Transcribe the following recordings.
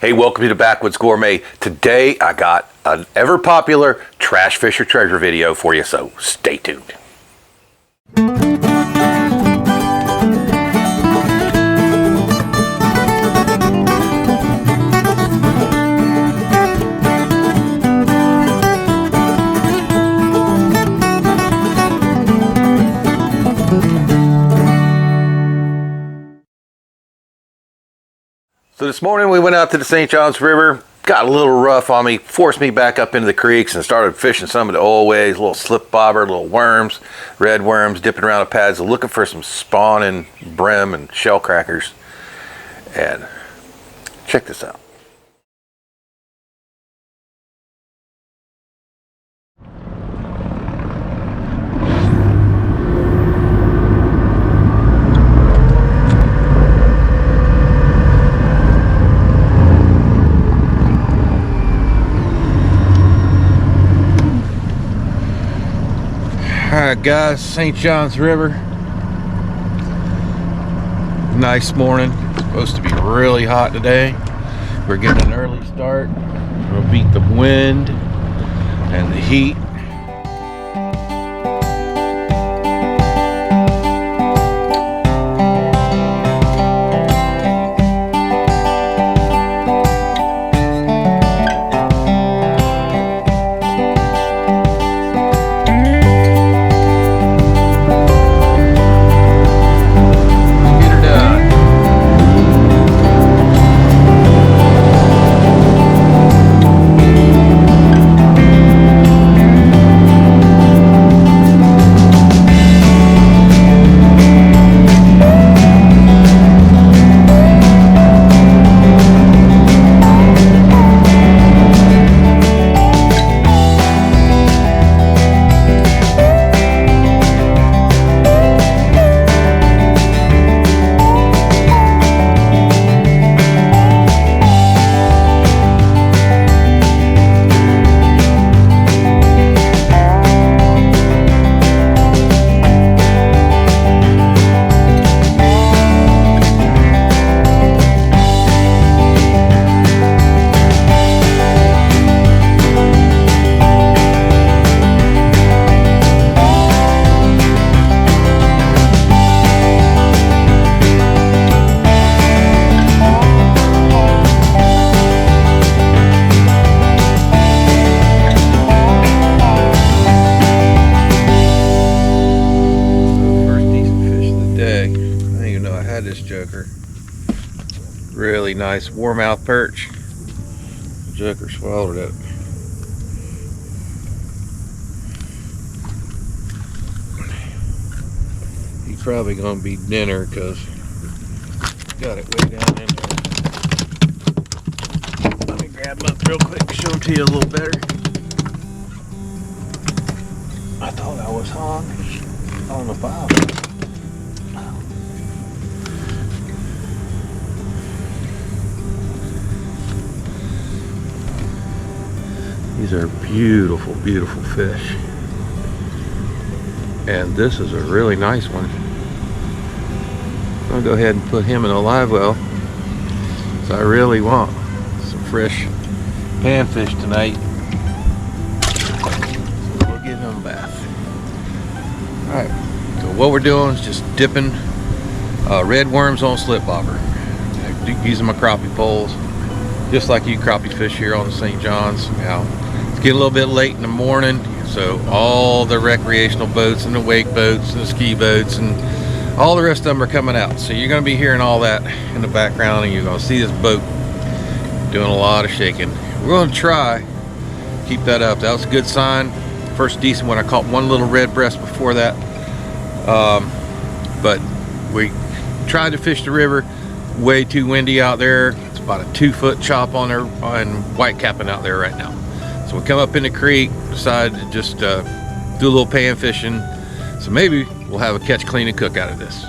Hey, welcome to the Backwoods Gourmet. Today I got an ever popular trash fish or treasure video for you, so stay tuned. So this morning we went out to the St. Johns River, got a little rough on me, forced me back up into the creeks and started fishing some of the old ways, little slip bobber, little worms, red worms, dipping around the pads, looking for some spawning brim and shell crackers. And check this out. Alright guys, St. Johns River. Nice morning. It's supposed to be really hot today. We're getting an early start. We'll beat the wind and the heat. This joker, really nice warmouth perch. The joker swallowed it. He's probably gonna be dinner because got it way down in there. Let me grab him up real quick and show him to you a little better. I thought I was hung on the bottom. These are beautiful, beautiful fish. And this is a really nice one. I'm gonna go ahead and put him in a live well. So I really want some fresh panfish tonight. So we'll give him a bath. Alright, so what we're doing is just dipping red worms on slip bobber. Using my crappie poles. Just like you crappie fish here on the St. Johns. Now, it's getting a little bit late in the morning, so all the recreational boats and the wake boats and the ski boats and all the rest of them are coming out. So you're going to be hearing all that in the background, and you're going to see this boat doing a lot of shaking. We're going to try keep that up. That was a good sign. First decent one. I caught one little red breast before that, but we tried to fish the river. Way too windy out there. It's about a 2-foot chop on there and white capping out there right now. So we come up in the creek, decided to just do a little pan fishing. So maybe we'll have a catch, clean, and cook out of this.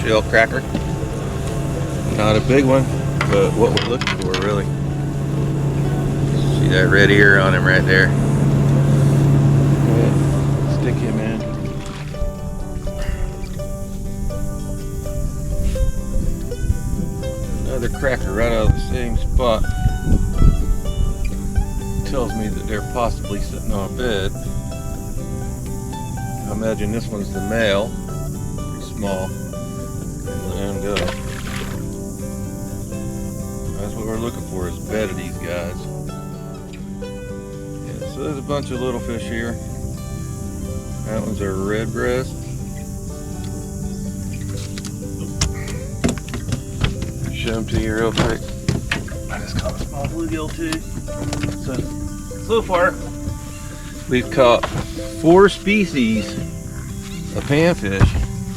Shell cracker. Not a big one, but what we're looking for, really. See that red ear on him right there? Go ahead, stick him in. Another cracker right out of the same spot. Tells me that they're possibly sitting on a bed. I imagine this one's the male. Pretty small. And let him go. That's what we're looking for, is a bed of these guys. Yeah, so there's a bunch of little fish here. That one's a red breast. Show them to you real quick. I just caught a small bluegill too. So far, we've caught 4 species of panfish.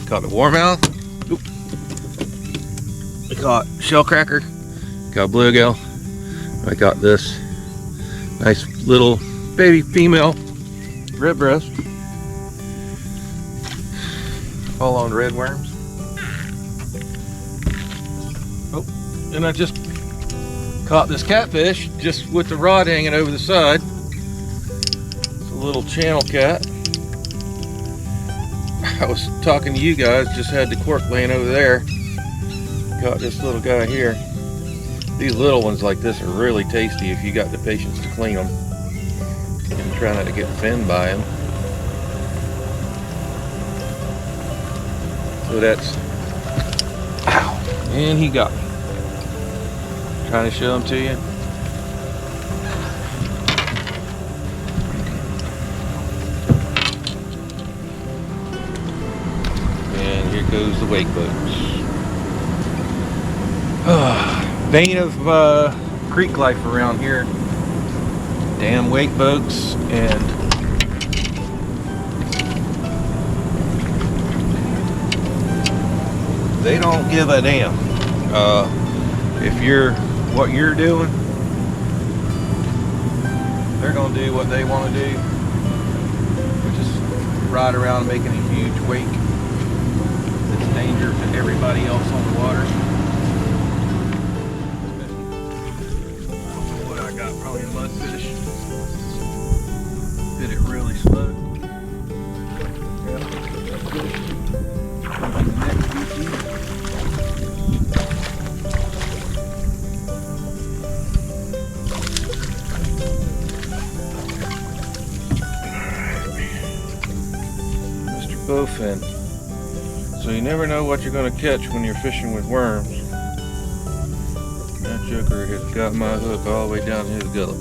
Caught the warmouth. Oop. We caught shellcracker. Got bluegill. I got this nice little baby female red breast. All on red worms. Oh, and I just caught this catfish just with the rod hanging over the side. It's a little channel cat. I was talking to you guys, just had the cork laying over there. Got this little guy here. These little ones like this are really tasty if you got the patience to clean them. And try not to get finned by them. So that's, ow, and he got me. Trying to show them to you. And here goes the wake boats. Bane of creek life around here. Damn wake boats, and they don't give a damn. If you're what you're doing, they're gonna do what they want to do, which is ride around making a huge wake that's danger to everybody else on the water. I don't know what I got, probably a mudfish. Did it really slow. Bowfin. So you never know what you're going to catch when you're fishing with worms. That joker has got my hook all the way down his gullet.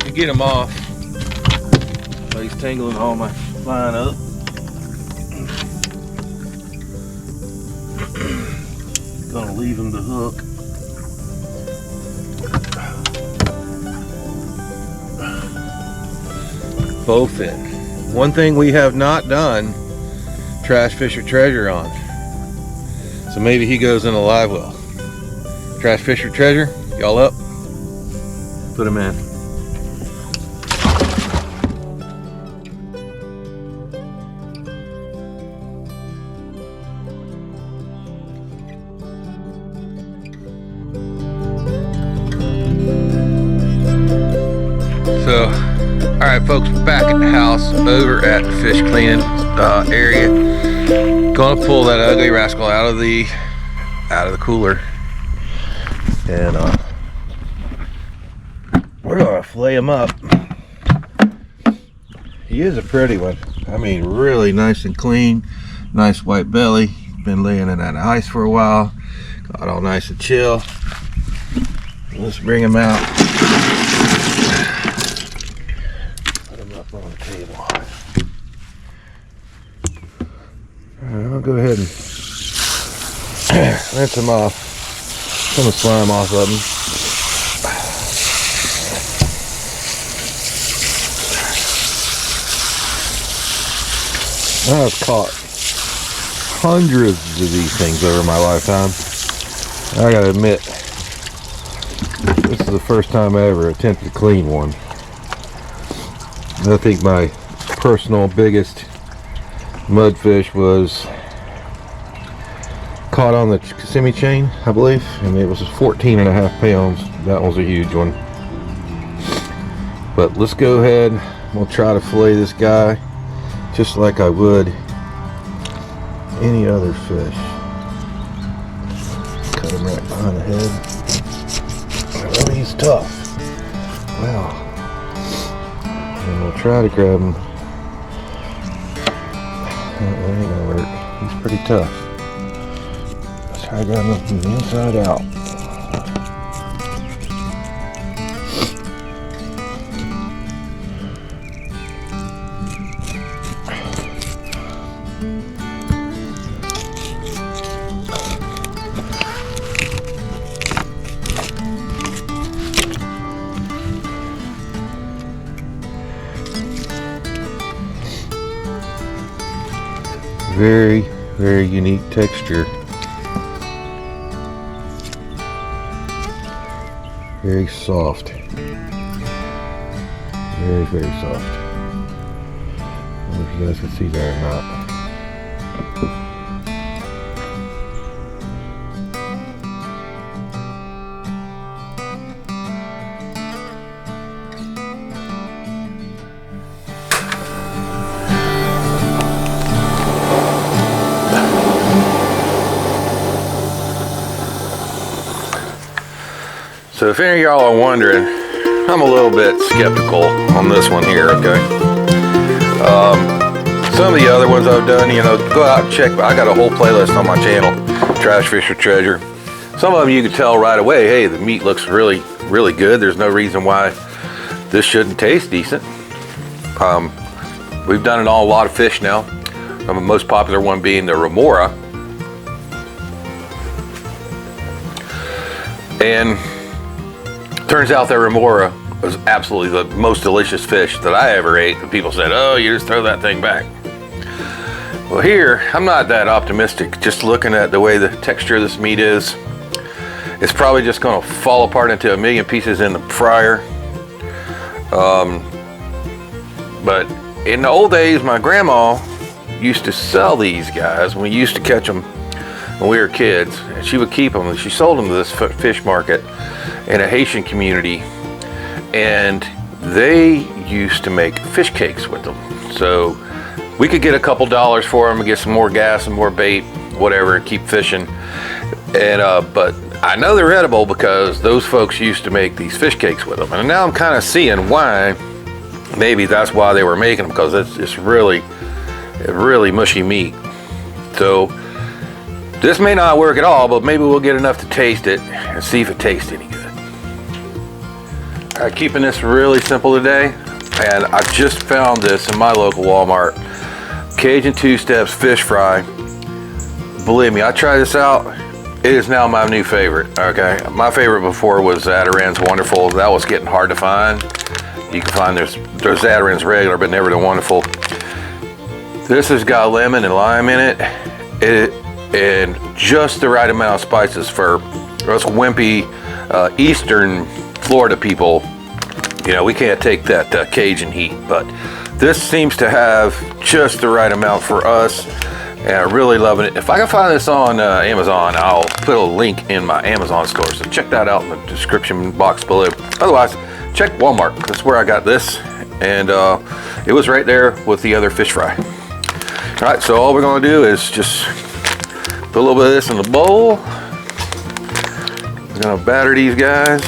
To get him off, so he's tangling all my line up. Gonna leave him the hook. Bowfin. One thing we have not done trash fish or treasure on. So maybe he goes in a live well. Trash fish or treasure, y'all up? Put him in. So, alright folks, we're back at the house over at the fish cleaning area. Gonna pull that ugly rascal out of the cooler, and we're gonna fillet him up. He is a pretty one. I mean, really nice and clean, nice white belly. Been laying in that ice for a while. Got all nice and chill. Let's bring him out. On the table. Alright, I'll go ahead and rinse him off. Some of the slime off of him. I've caught hundreds of these things over my lifetime. I gotta admit, this is the first time I ever attempted to clean one. I think my personal biggest mudfish was caught on the Kissimmee chain, I believe, and it was 14.5 pounds. That was a huge one. But let's go ahead. We'll try to fillet this guy just like I would any other fish. Cut him right behind the head. Oh, he's tough. Wow. And we'll try to grab him. That ain't gonna work. He's pretty tough. Let's try to grab him from the inside out. Very, very unique texture. Very soft. Very, very soft. I don't know if you guys can see that or not. So if any of y'all are wondering, I'm a little bit skeptical on this one here, okay? Some of the other ones I've done, you know, go out and check. I got a whole playlist on my channel, Trash Fish or Treasure. Some of them you can tell right away, hey, the meat looks really, really good. There's no reason why this shouldn't taste decent. We've done it on a lot of fish now. The most popular one being the remora. And turns out that remora was absolutely the most delicious fish that I ever ate. And people said, oh, you just throw that thing back. Well, here, I'm not that optimistic. Just looking at the way the texture of this meat is, it's probably just going to fall apart into a million pieces in the fryer. But in the old days, my grandma used to sell these guys. We used to catch them when we were kids, and she would keep them. She sold them to this fish market in a Haitian community, and they used to make fish cakes with them. So we could get a couple dollars for them and get some more gas and more bait, whatever, and keep fishing. And but I know they're edible because those folks used to make these fish cakes with them. And now I'm kind of seeing why. Maybe that's why they were making them, because it's really mushy meat. So this may not work at all, but maybe we'll get enough to taste it and see if it tastes any good. All right, keeping this really simple today, and I just found this in my local Walmart. Cajun 2 Steps fish fry. Believe me, I tried this out. It is now my new favorite, okay? My favorite before was Zatarain's Wonderful. That was getting hard to find. You can find there's Zatarain's regular, but never the Wonderful. This has got lemon and lime in it. And just the right amount of spices for us wimpy Eastern Florida people. You know, we can't take that Cajun heat, but this seems to have just the right amount for us, and I'm really loving it. If I can find this on Amazon, I'll put a link in my Amazon store, so check that out in the description box below. Otherwise, check Walmart. That's where I got this, and it was right there with the other fish fry. All right, so all we're gonna do is just put a little bit of this in the bowl. We're gonna batter these guys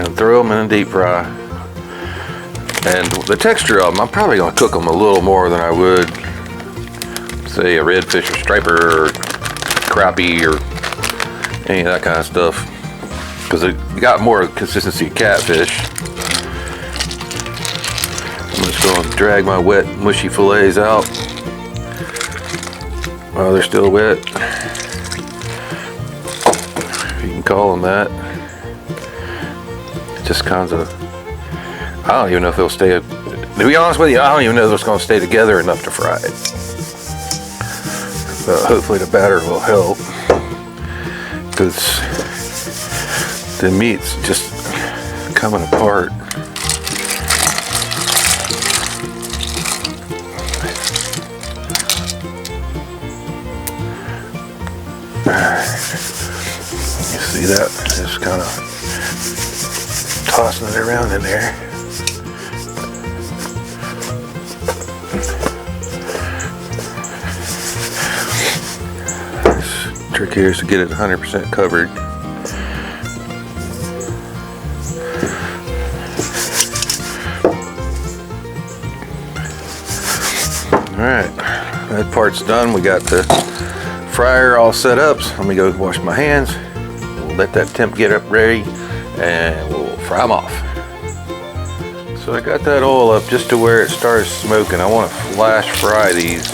and throw them in a deep fry. And the texture of them, I'm probably gonna cook them a little more than I would, say, a redfish or striper or crappie or any of that kind of stuff, because it got more consistency of catfish. I'm just gonna drag my wet, mushy fillets out. Oh, they're still wet. You can call them that. Just kinds of, I don't even know if it'll stay, to be honest with you, I don't even know if it's going to stay together enough to fry it. But hopefully the batter will help, because the meat's just coming apart. You see that? Just kind of tossing it around in there. This trick here is to get it 100% covered. Alright, that part's done. We got the fryer all set up. So let me go wash my hands. We'll let that temp get up ready and we'll fry them off. So I got that oil up just to where it starts smoking. I want to flash fry these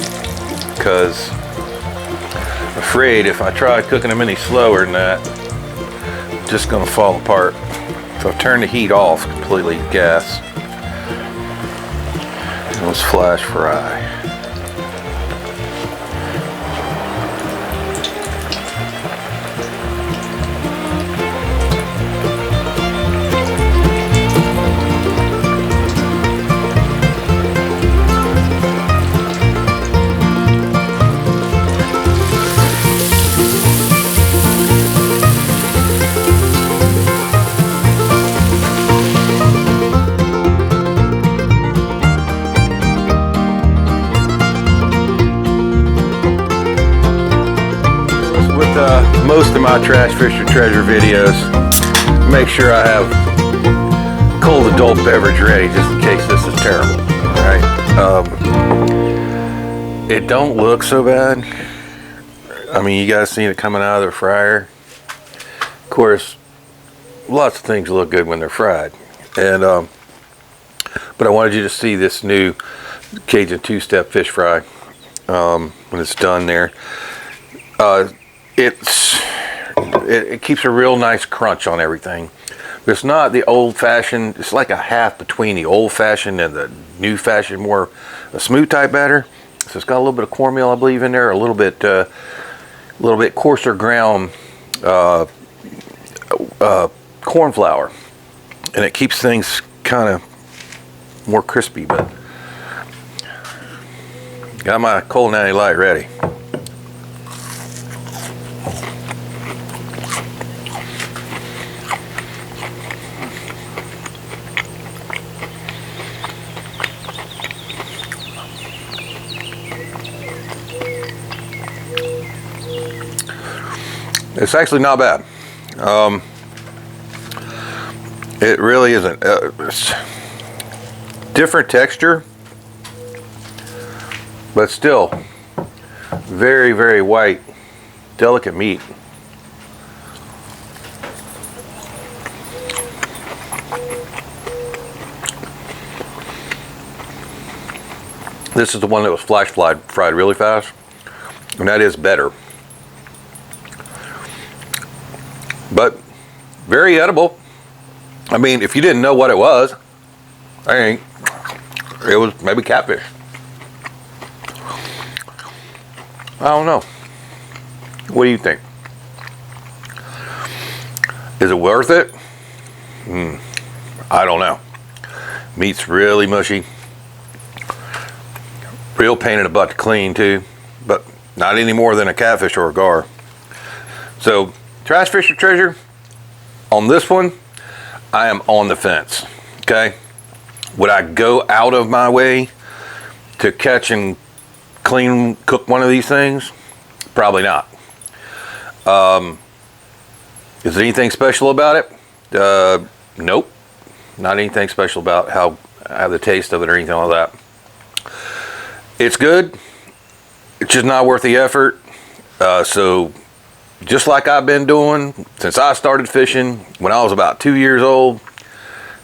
because I'm afraid if I try cooking them any slower than that, it's just going to fall apart. So I've turned the heat off completely, gas. And let's flash fry. Most of my Trash Fish or Treasure videos, make sure I have cold adult beverage ready just in case this is terrible. Alright, it don't look so bad. I mean, you guys seen it coming out of the fryer. Of course, lots of things look good when they're fried, and but I wanted you to see this new Cajun two-step fish fry when it's done there. It keeps a real nice crunch on everything. It's not the old-fashioned, it's like a half between the old-fashioned and the new-fashioned, more a smooth type batter. So it's got a little bit of cornmeal, I believe, in there, a little bit coarser ground corn flour, and it keeps things kind of more crispy. But got my cold natty light ready. It's actually not bad. It really isn't. It's different texture, but still very, very white, delicate meat. This is the one that was flash fried really fast, and that is better. But very edible. I mean, if you didn't know what it was, it was maybe catfish. I don't know. What do you think? Is it worth it? I don't know. Meat's really mushy. Real pain in the butt to clean too, but not any more than a catfish or a gar. So, Trash Fish or Treasure, on this one, I am on the fence, okay? Would I go out of my way to catch and cook one of these things? Probably not. Is there anything special about it? Nope. Not anything special about how I have the taste of it or anything like that. It's good. It's just not worth the effort. So, just like I've been doing since I started fishing when I was about 2 years old,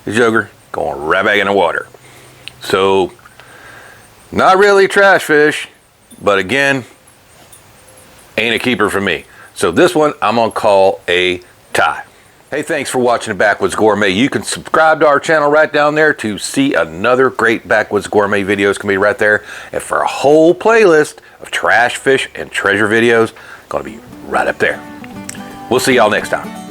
the jugger going right back in the water. So, not really trash fish, but again, ain't a keeper for me. So this one I'm gonna call a tie. Hey, thanks for watching the Backwoods Gourmet. You can subscribe to our channel right down there to see another great Backwoods Gourmet videos. Can be right there. And for a whole playlist of trash fish and treasure videos, gonna be right up there. We'll see y'all next time.